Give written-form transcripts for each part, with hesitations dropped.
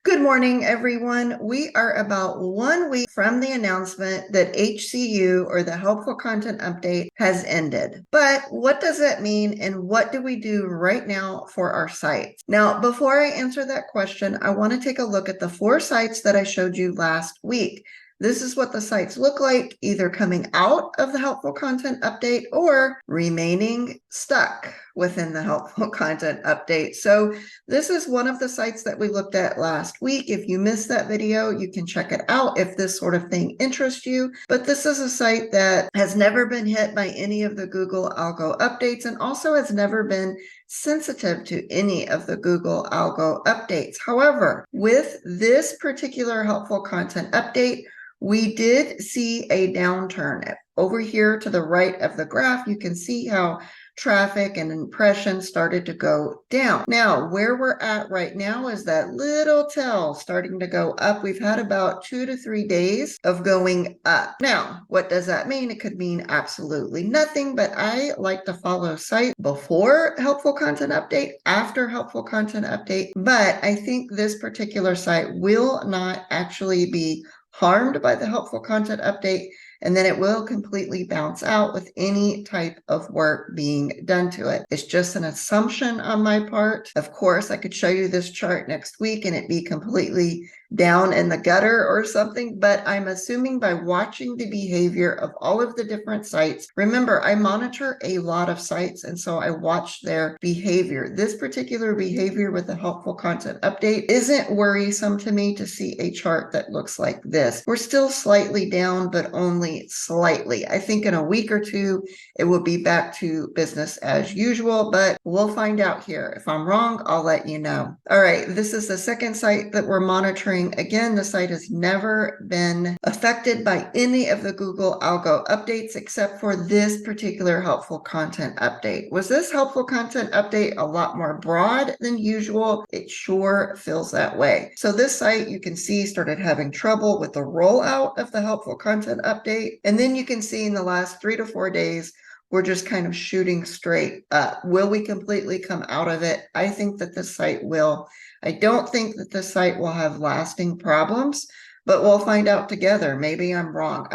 Good morning, everyone. We are about 1 week from the announcement that HCU, or the Helpful Content Update, has ended. But what does that mean, and what do we do right now for our sites? Now, before I answer that question, I want to take a look at the 4 sites that I showed you last week. This is what the sites look like, either coming out of the Helpful Content Update or remaining stuck within the Helpful Content Update. So this is one of the sites that we looked at last week. If you missed that video, you can check it out if this sort of thing interests you. But this is a site that has never been hit by any of the Google Algo updates and also has never been sensitive to any of the Google Algo updates. However, with this particular Helpful Content Update, we did see a downturn. Over here to the right of the graph, you can see how traffic and impressions started to go down. Now, where we're at right now is that little tail starting to go up. We've had about 2 to 3 days of going up. Now, what does that mean? It could mean absolutely nothing, but I like to follow sites before Helpful Content Update, after Helpful Content Update, but I think this particular site will not actually be harmed by the Helpful Content Update, and then it will completely bounce out with any type of work being done to it. It's just an assumption on my part. Of course, I could show you this chart next week and it be completely down in the gutter or something, but I'm assuming by watching the behavior of all of the different sites. Remember, I monitor a lot of sites, and so I watch their behavior. This particular behavior with the Helpful Content Update isn't worrisome to me to see a chart that looks like this. We're still slightly down, but only slightly. I think in a week or two, it will be back to business as usual, but we'll find out here. If I'm wrong, I'll let you know. All right, this is the second site that we're monitoring. Again, the site has never been affected by any of the Google Algo updates except for this particular Helpful Content Update. Was this Helpful Content Update a lot more broad than usual? It sure feels that way. So this site, you can see, started having trouble with the rollout of the Helpful Content Update. And then you can see in the last 3 to 4 days, we're just kind of shooting straight up. Will we completely come out of it? I think that this site will. I don't think that this site will have lasting problems, but we'll find out together. Maybe I'm wrong.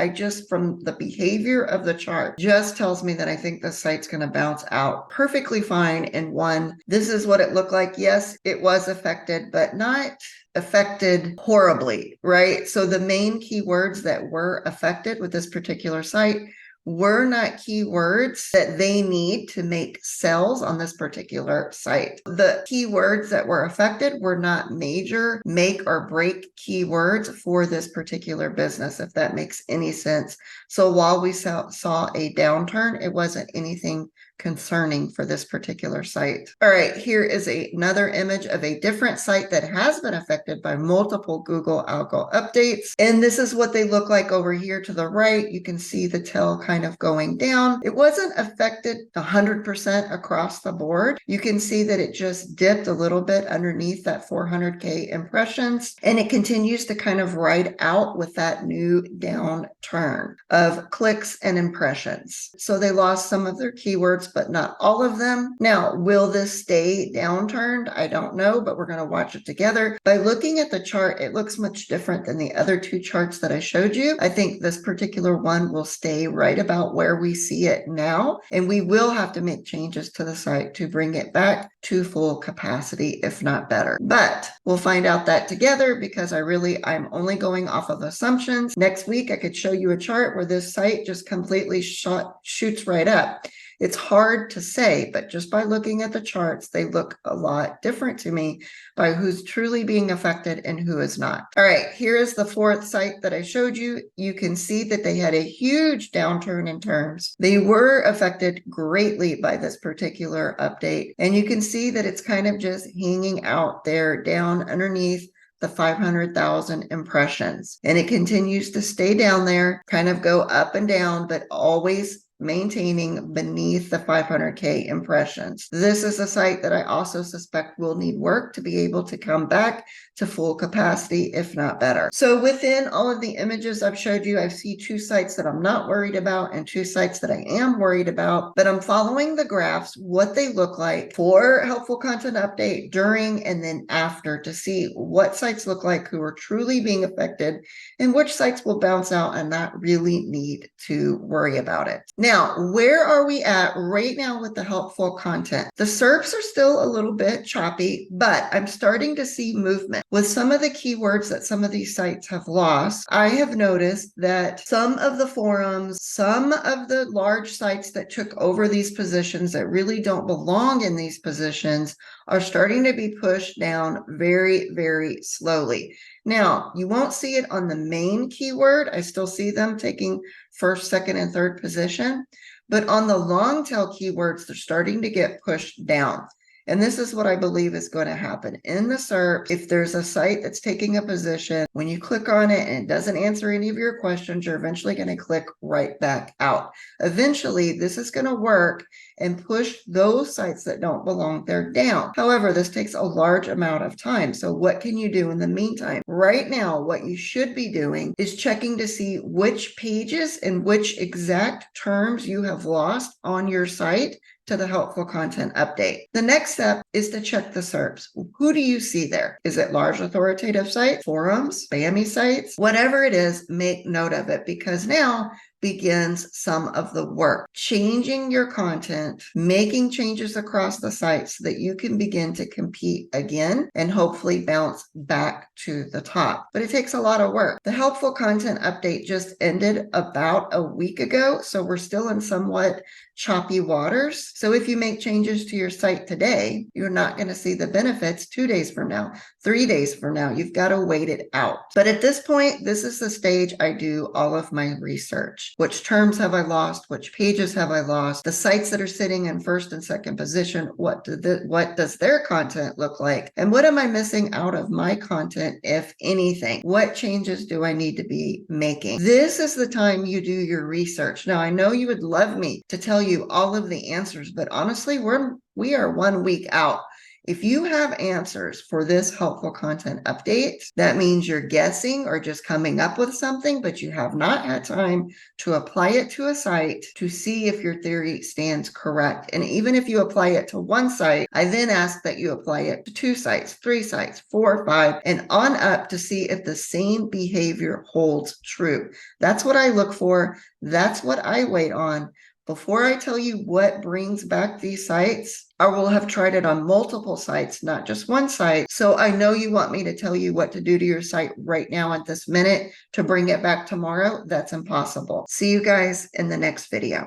From the behavior of the chart, just tells me that I think the site's going to bounce out perfectly fine in one. This is what it looked like. Yes, it was affected, but not affected horribly, right? So the main keywords that were affected with this particular site were not keywords that they need to make sales on this particular site. The keywords that were affected were not major make or break keywords for this particular business, if that makes any sense. So while we saw a downturn, it wasn't anything concerning for this particular site. All right, here is another image of a different site that has been affected by multiple Google Algo updates. And this is what they look like over here to the right. You can see the tail kind of going down. It wasn't affected 100% across the board. You can see that it just dipped a little bit underneath that 400K impressions, and it continues to kind of ride out with that new downturn of clicks and impressions. So they lost some of their keywords, but not all of them. Now, will this stay downturned? I don't know, but we're going to watch it together. By looking at the chart, it looks much different than the other 2 charts that I showed you. I think this particular one will stay right about where we see it now, and we will have to make changes to the site to bring it back to full capacity, if not better. But we'll find out that together, because I'm only going off of assumptions. Next week, I could show you a chart where this site just completely shoots right up. It's hard to say, but just by looking at the charts, they look a lot different to me by who's truly being affected and who is not. All right, here is the 4th site that I showed you. You can see that they had a huge downturn in terms. They were affected greatly by this particular update. And you can see that it's kind of just hanging out there down underneath the 500,000 impressions. And it continues to stay down there, kind of go up and down, but always maintaining beneath the 500K impressions. This is a site that I also suspect will need work to be able to come back to full capacity, if not better. So within all of the images I've showed you, I see 2 sites that I'm not worried about and 2 sites that I am worried about, but I'm following the graphs, what they look like for helpful content update, during, and then after, to see what sites look like who are truly being affected and which sites will bounce out and not really need to worry about it. Now, where are we at right now with the helpful content? The SERPs are still a little bit choppy, but I'm starting to see movement. With some of the keywords that some of these sites have lost, I have noticed that some of the forums, some of the large sites that took over these positions that really don't belong in these positions are starting to be pushed down very, very slowly. Now, you won't see it on the main keyword. I still see them taking first, second, and third position. But on the long tail keywords, they're starting to get pushed down. And this is what I believe is going to happen in the SERP. If there's a site that's taking a position, when you click on it and it doesn't answer any of your questions, you're eventually going to click right back out. Eventually, this is going to work and push those sites that don't belong there down. However, this takes a large amount of time. So what can you do in the meantime? Right now, what you should be doing is checking to see which pages and which exact terms you have lost on your site to the helpful content update. The next step is to check the SERPs. Who do you see there? Is it large authoritative sites, forums, spammy sites? Whatever it is, make note of it, because now begins some of the work. Changing your content, making changes across the site so that you can begin to compete again and hopefully bounce back to the top. But it takes a lot of work. The helpful content update just ended about a week ago, so we're still in somewhat choppy waters. So if you make changes to your site today, you're not going to see the benefits 2 days from now, 3 days from now. You've got to wait it out. But at this point, this is the stage I do all of my research. Which terms have I lost? Which pages have I lost? The sites that are sitting in first and second position, what does their content look like? And what am I missing out of my content, if anything? What changes do I need to be making? This is the time you do your research. Now, I know you would love me to tell you all of the answers, but honestly, we are 1 week out. If you have answers for this helpful content update, that means you're guessing or just coming up with something, but you have not had time to apply it to a site to see if your theory stands correct. And even if you apply it to one site, I then ask that you apply it to 2 sites, 3 sites, 4, 5, and on up to see if the same behavior holds true. That's what I look for. That's what I wait on. Before I tell you what brings back these sites, I will have tried it on multiple sites, not just one site. So I know you want me to tell you what to do to your site right now at this minute to bring it back tomorrow. That's impossible. See you guys in the next video.